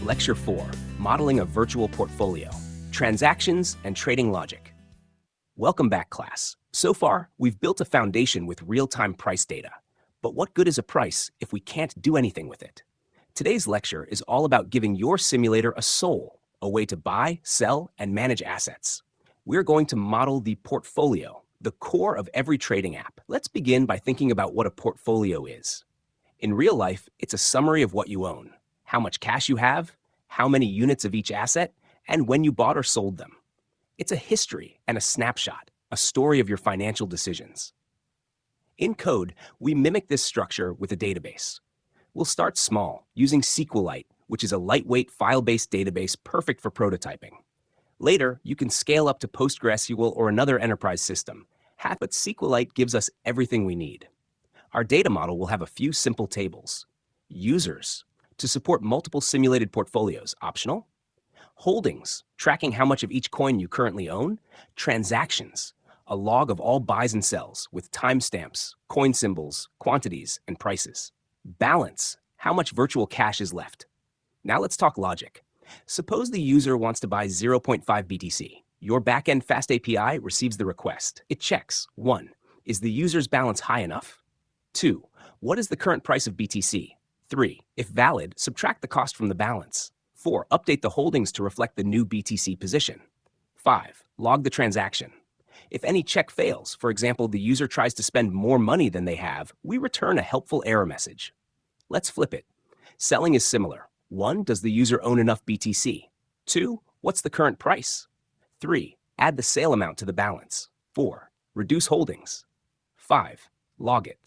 Lecture 4, Modeling a Virtual Portfolio, Transactions and Trading Logic. Welcome back, class. So far, we've built a foundation with real-time price data. But what good is a price if we can't do anything with it? Today's lecture is all about giving your simulator a soul, a way to buy, sell, and manage assets. We're going to model the portfolio, the core of every trading app. Let's begin by thinking about what a portfolio is. In real life, it's a summary of what you own, how much cash you have, how many units of each asset, and when you bought or sold them. It's a history and a snapshot, a story of your financial decisions. In code, we mimic this structure with a database. We'll start small, using SQLite, which is a lightweight file-based database perfect for prototyping. Later, you can scale up to PostgreSQL or another enterprise system. But SQLite gives us everything we need. Our data model will have a few simple tables. Users, to support multiple simulated portfolios, optional. Holdings, tracking how much of each coin you currently own. Transactions, a log of all buys and sells with timestamps, coin symbols, quantities, and prices. Balance, how much virtual cash is left. Now let's talk logic. Suppose the user wants to buy 0.5 BTC. Your backend FastAPI receives the request. It checks, 1. Is the user's balance high enough? 2. What is the current price of BTC? 3. If valid, subtract the cost from the balance. 4. Update the holdings to reflect the new BTC position. 5. Log the transaction. If any check fails, for example, the user tries to spend more money than they have, we return a helpful error message. Let's flip it. Selling is similar. 1. Does the user own enough BTC? 2. What's the current price? 3. Add the sale amount to the balance. 4. Reduce holdings. 5. Log it.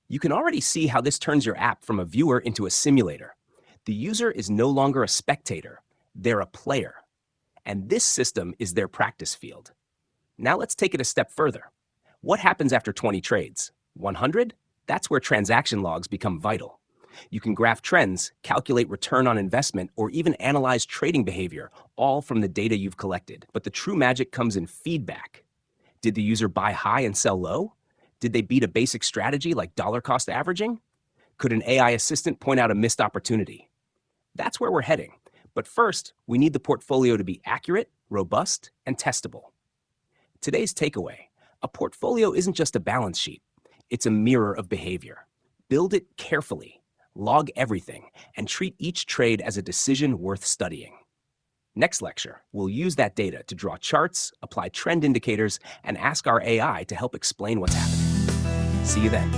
You can already see how this turns your app from a viewer into a simulator. The user is no longer a spectator, they're a player. And this system is their practice field. Now let's take it a step further. What happens after 20 trades? 100? That's where transaction logs become vital. You can graph trends, calculate return on investment, or even analyze trading behavior, all from the data you've collected. But the true magic comes in feedback. Did the user buy high and sell low? Did they beat a basic strategy like dollar cost averaging? Could an AI assistant point out a missed opportunity? That's where we're heading. But first, we need the portfolio to be accurate, robust, and testable. Today's takeaway: a portfolio isn't just a balance sheet. It's a mirror of behavior. Build it carefully, log everything, and treat each trade as a decision worth studying. Next lecture, we'll use that data to draw charts, apply trend indicators, and ask our AI to help explain what's happening. See you then.